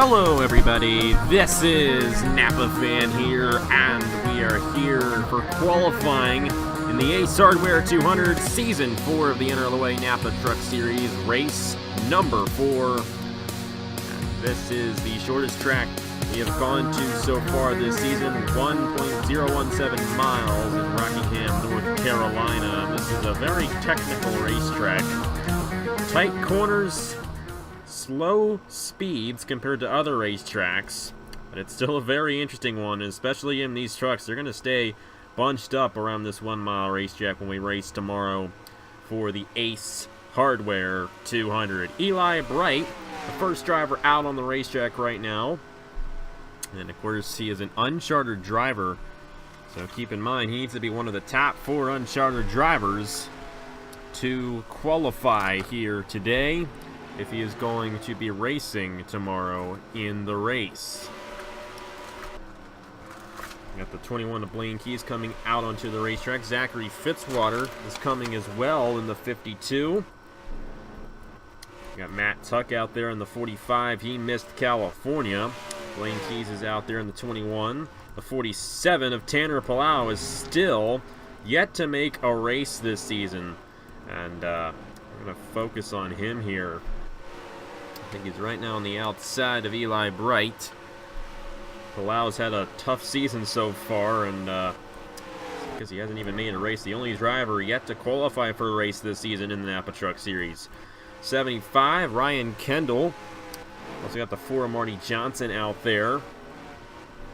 Hello everybody, this is Napa Fan here, and we are here for qualifying in the Ace Hardware 200 Season 4 of the NRLOA Napa Truck Series, race number 4. And this is the shortest track we have gone to so far this season, 1.017 miles in Rockingham, North Carolina. This is a very technical racetrack. Tight corners, slow speeds compared to other racetracks, but it's still a very interesting one, especially in these trucks. They're going to stay bunched up around this 1 mile racetrack when we race tomorrow for the Ace Hardware 200. Eli Bright, the first driver out on the racetrack right now, and of course he is an unchartered driver, so keep in mind he needs to be one of the top 4 unchartered drivers to qualify here today if he is going to be racing tomorrow in the race. Got the 21 of Blaine Keys coming out onto the racetrack. Zachary Fitzwater is coming as well in the 52. Got Matt Tuck out there in the 45. He missed California. Blaine Keys is out there in the 21. The 47 of Tanner Palau is still yet to make a race this season. And I'm going to focus on him here. I think he's right now on the outside of Eli Bright. Palau's had a tough season so far, and because he hasn't even made a race. The only driver yet to qualify for a race this season in the Napa Truck Series. 75, Ryan Kendall. Also got the 4 of Marty Johnson out there.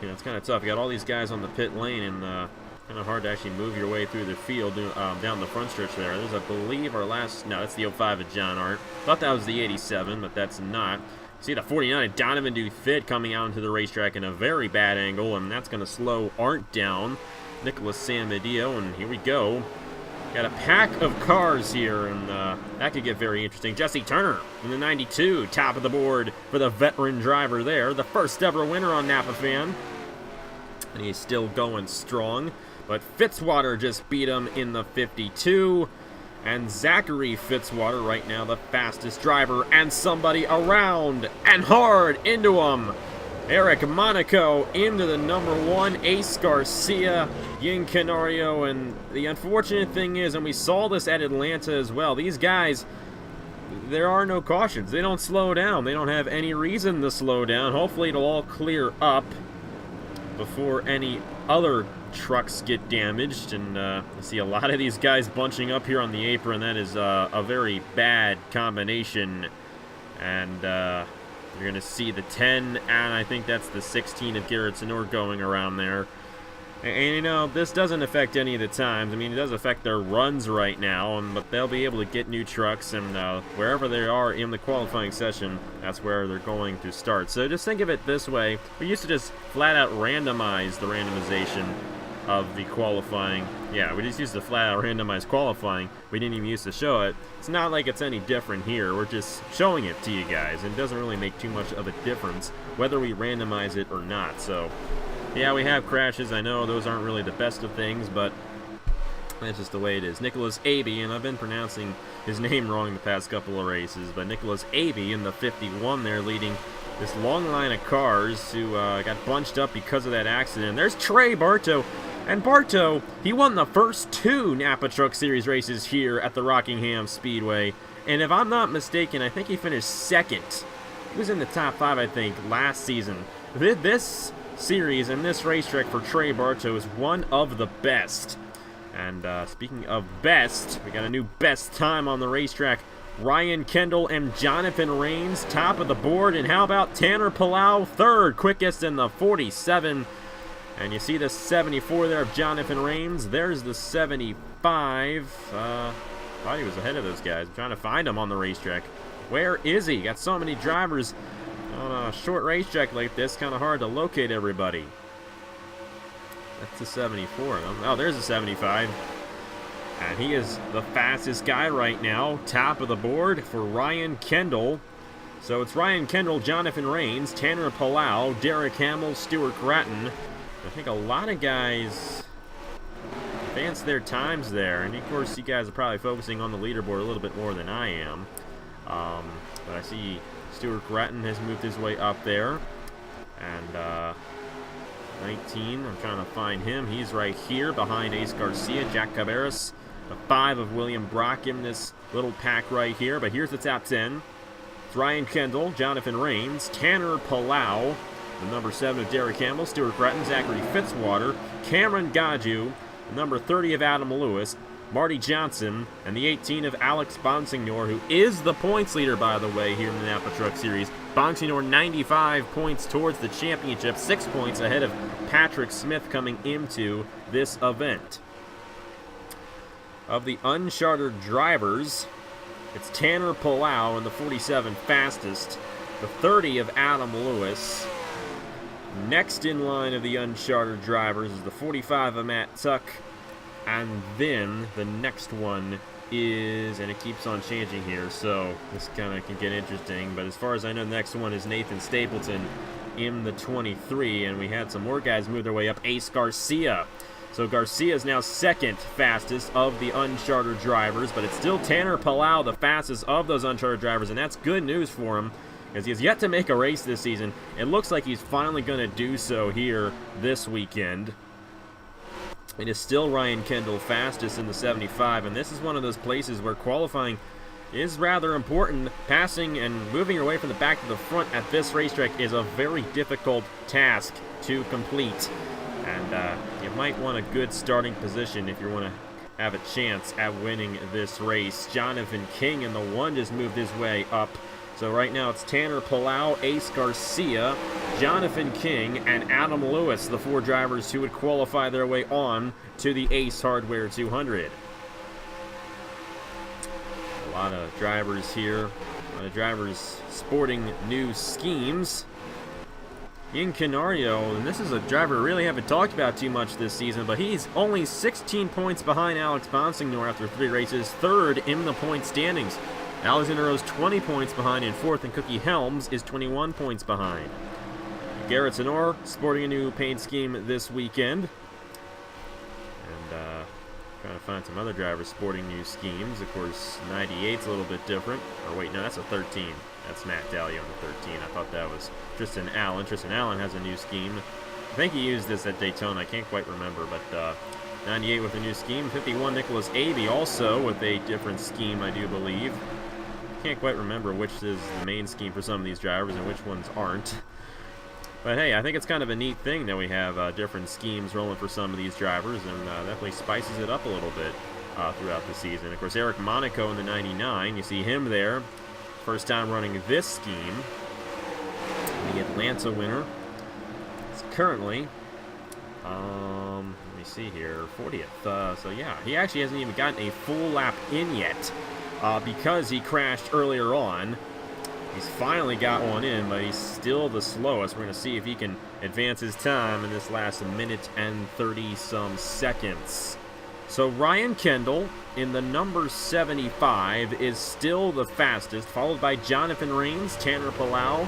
You know, it's kind of tough. You got all these guys on the pit lane, and kind of hard to actually move your way through the field down the front stretch there. There's, I believe, our last... No, that's the 05 of John Art. Thought that was the 87, but that's not. See the 49 of Donovan Dufit coming out into the racetrack in a very bad angle, and that's going to slow Art down. Nicholas Samadio, and here we go. Got a pack of cars here, and that could get very interesting. Jesse Turner in the 92, top of the board for the veteran driver there. The first ever winner on Napa Fan. And he's still going strong. But Fitzwater just beat him in the 52. And Zachary Fitzwater right now the fastest driver. And somebody around and hard into him. Eric Monaco into the number 1. Ace Garcia, Yin Canario. And the unfortunate thing is, and we saw this at Atlanta as well, these guys, there are no cautions. They don't slow down. They don't have any reason to slow down. Hopefully it'll all clear up before any other trucks get damaged, and I see a lot of these guys bunching up here on the apron. That is a very bad combination, and you're going to see the 10, and I think that's the 16 of Garrett Sonor going around there. And you know, this doesn't affect any of the times. I mean, it does affect their runs right now, but they'll be able to get new trucks, and wherever they are in the qualifying session, that's where they're going to start. So just think of it this way. We used to just flat out randomize the randomization of the qualifying. Yeah, we just used to flat out randomize qualifying. We didn't even used to show it. It's not like it's any different here. We're just showing it to you guys, and it doesn't really make too much of a difference whether we randomize it or not. So yeah, we have crashes. I know those aren't really the best of things, but that's just the way it is. Nicholas Abbey, and I've been pronouncing his name wrong the past couple of races, but Nicholas Abbey in the 51 there leading this long line of cars who got bunched up because of that accident. There's Trey Bartow, and Bartow, he won the first 2 Napa Truck Series races here at the Rockingham Speedway, and if I'm not mistaken, I think he finished 2nd. He was in the top 5, I think, last season. This series and this racetrack for Trey Bartow is one of the best. And speaking of best, we got a new best time on the racetrack. Ryan Kendall and Jonathan Rains top of the board, and how about Tanner Palau 3rd, quickest in the 47. And you see the 74 there of Jonathan Rains. There's the 75. Thought he was ahead of those guys. I'm trying to find him on the racetrack. Where is he? Got so many drivers on a short racetrack like this, kind of hard to locate everybody. That's the 74. Oh, there's the 75. And he is the fastest guy right now. Top of the board for Ryan Kendall. So it's Ryan Kendall, Jonathan Rains, Tanner Palau, Derek Hamill, Stuart Gratton. I think a lot of guys advanced their times there. And of course, you guys are probably focusing on the leaderboard a little bit more than I am. But I see Stuart Gratton has moved his way up there. And 19, I'm trying to find him. He's right here behind Ace Garcia, Jack Cabarrus. The 5 of William Brock in this little pack right here. But here's the top 10. It's Ryan Kendall, Jonathan Rains, Tanner Palau, the number 7 of Derek Campbell, Stuart Gratton, Zachary Fitzwater, Cameron Gaju, the number 30 of Adam Lewis, Marty Johnson, and the 18 of Alex Bonsignor, who is the points leader, by the way, here in the Napa Truck Series. Bonsignor 95 points towards the championship, 6 points ahead of Patrick Smith coming into this event. Of the unchartered drivers, it's Tanner Palau in the 47 fastest, the 30 of Adam Lewis. Next in line of the unchartered drivers is the 45 of Matt Tuck. And then the next one is, and it keeps on changing here, so this kind of can get interesting. But as far as I know, the next one is Nathan Stapleton in the 23. And we had some more guys move their way up. Ace Garcia. So Garcia is now second fastest of the unchartered drivers, but it's still Tanner Palau, the fastest of those unchartered drivers, and that's good news for him because he has yet to make a race this season. It looks like he's finally going to do so here this weekend. It is still Ryan Kendall fastest in the 75, and this is one of those places where qualifying is rather important. Passing and moving your way from the back to the front at this racetrack is a very difficult task to complete. And you might want a good starting position if you want to have a chance at winning this race. Jonathan King in the 1 just moved his way up. So right now it's Tanner Palau, Ace Garcia, Jonathan King, and Adam Lewis, the 4 drivers who would qualify their way on to the Ace Hardware 200. A lot of drivers here, a lot of drivers sporting new schemes. In Canario, and this is a driver we really haven't talked about too much this season, but he's only 16 points behind Alex Bonsignor after 3 races, 3rd in the point standings. Alexander Rose 20 points behind in 4th, and Cookie Helms is 21 points behind. Garrett Sonor sporting a new paint scheme this weekend. And trying to find some other drivers sporting new schemes. Of course, 98's a little bit different. Or wait, no, that's a 13. That's Matt Daly on the 13. I thought that was Tristan Allen. Tristan Allen has a new scheme. I think he used this at Daytona. I can't quite remember, but 98 with a new scheme. 51, Nicholas Abey also with a different scheme, I do believe. Can't quite remember which is the main scheme for some of these drivers and which ones aren't. But hey, I think it's kind of a neat thing that we have different schemes rolling for some of these drivers, and definitely spices it up a little bit throughout the season. Of course, Eric Monaco in the 99, you see him there. First time running this scheme. The Atlanta winner. It's currently, let me see here, 40th. So yeah, he actually hasn't even gotten a full lap in yet because he crashed earlier on. He's finally got one in, but he's still the slowest. We're going to see if he can advance his time in this last minute and 30-some seconds. So Ryan Kendall in the number 75 is still the fastest, followed by Jonathan Rains, Tanner Palau,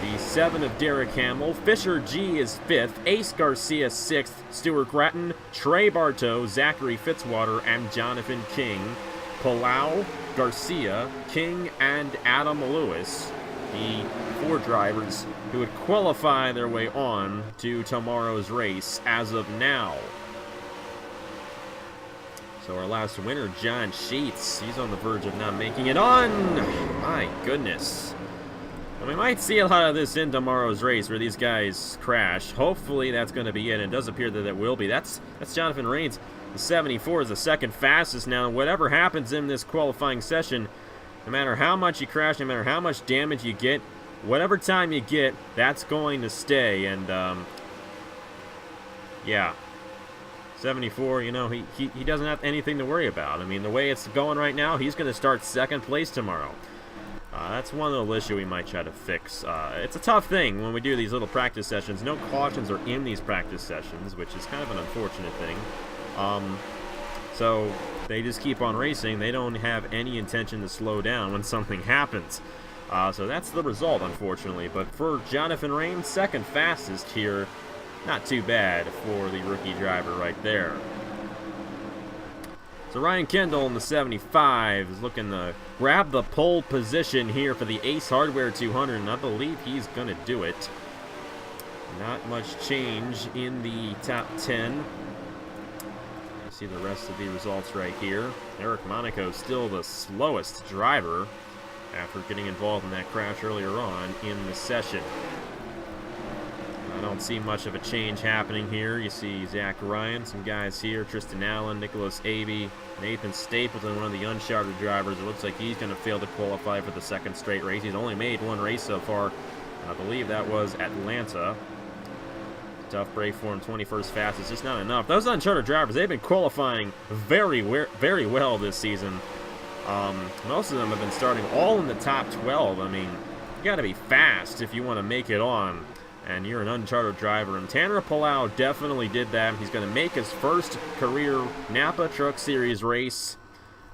the 7 of Derek Hamill. Fisher G is 5th, Ace Garcia 6th, Stuart Gratton, Trey Bartow, Zachary Fitzwater, and Jonathan King. Palau, Garcia, King, and Adam Lewis, the 4 drivers who would qualify their way on to tomorrow's race as of now. So our last winner, John Sheets, he's on the verge of not making it on. My goodness. And we might see a lot of this in tomorrow's race where these guys crash. Hopefully that's going to be it, and it does appear that it will be. That's Jonathan Rains. The 74 is the second fastest now. Whatever happens in this qualifying session, no matter how much you crash, no matter how much damage you get, whatever time you get, that's going to stay. And, yeah. 74, you know, he doesn't have anything to worry about. I mean, the way it's going right now, he's going to start second place tomorrow. That's one little issue we might try to fix. It's a tough thing when we do these little practice sessions. No cautions are in these practice sessions, which is kind of an unfortunate thing. So they just keep on racing. They don't have any intention to slow down when something happens. So that's the result, unfortunately. But for Jonathan Rains, second fastest here, not too bad for the rookie driver right there. So Ryan Kendall in the 75 is looking to grab the pole position here for the Ace Hardware 200, and I believe he's going to do it. Not much change in the top 10. You see the rest of the results right here. Eric Monaco still the slowest driver after getting involved in that crash earlier on in the session. I don't see much of a change happening here. You see Zach Ryan, some guys here, Tristan Allen, Nicholas Avey, Nathan Stapleton, one of the uncharted drivers. It looks like he's going to fail to qualify for the second straight race. He's only made one race so far. I believe that was Atlanta. Tough break for him, 21st fastest, just not enough. Those uncharted drivers, they've been qualifying very well this season. Most of them have been starting all in the top 12. I mean, you got to be fast if you want to make it on. And you're an uncharted driver. And Tanner Palau definitely did that. He's going to make his first career Napa Truck Series race.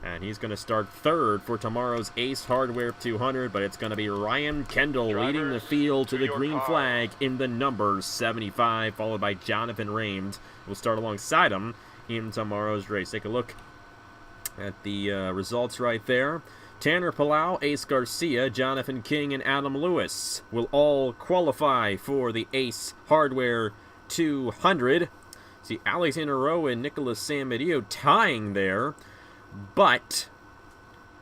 And he's going to start third for tomorrow's Ace Hardware 200. But it's going to be Ryan Kendall leading the field to the green flag in the number 75, followed by Jonathan Ramed. We'll start alongside him in tomorrow's race. Take a look at the results right there. Tanner Palau, Ace Garcia, Jonathan King, and Adam Lewis will all qualify for the Ace Hardware 200. See Alex NRLOA and Nicholas Samedillo tying there, but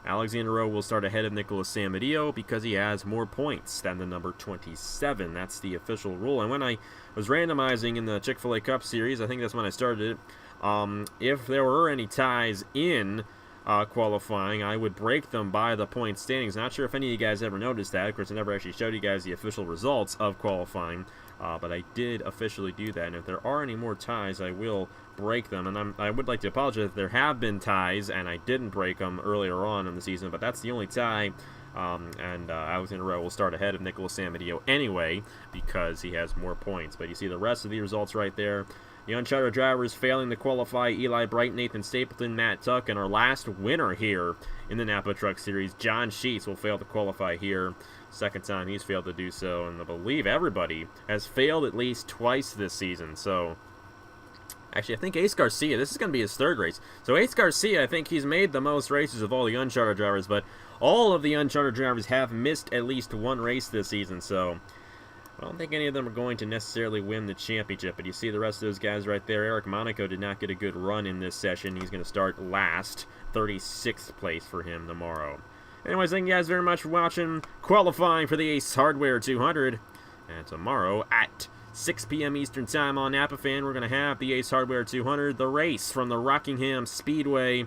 Alex NRLOA will start ahead of Nicholas Samedillo because he has more points than the number 27. That's the official rule. And when I was randomizing in the Chick-fil-A Cup Series, I think that's when I started it, if there were any ties in qualifying, I would break them by the point standings. Not sure if any of you guys ever noticed that. Of course, I never actually showed you guys the official results of qualifying, but I did officially do that. And if there are any more ties, I will break them. And I would like to apologize if there have been ties and I didn't break them earlier on in the season, but that's the only tie. Alex NRLOA will start ahead of Nicholas Samedillo anyway because he has more points. But you see the rest of the results right there. The uncharted drivers failing to qualify: Eli Bright, Nathan Stapleton, Matt Tuck, and our last winner here in the Napa Truck Series, John Sheets, will fail to qualify here. Second time he's failed to do so, and I believe everybody has failed at least twice this season. So, actually, I think Ace Garcia, this is going to be his third race. So Ace Garcia, I think he's made the most races of all the uncharted drivers, but all of the uncharted drivers have missed at least one race this season, so I don't think any of them are going to necessarily win the championship, but you see the rest of those guys right there. Eric Monaco did not get a good run in this session. He's going to start last, 36th place for him tomorrow. Anyways, thank you guys very much for watching. Qualifying for the Ace Hardware 200. And tomorrow at 6 p.m. Eastern Time on Napa Fan, we're going to have the Ace Hardware 200, the race from the Rockingham Speedway.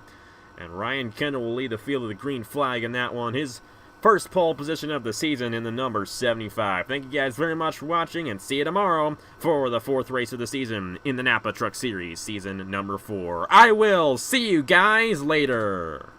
And Ryan Kendall will lead the field of the green flag in that one. His first pole position of the season in the number 75. Thank you guys very much for watching, and see you tomorrow for the fourth race of the season in the Napa Truck Series, season number 4. I will see you guys later.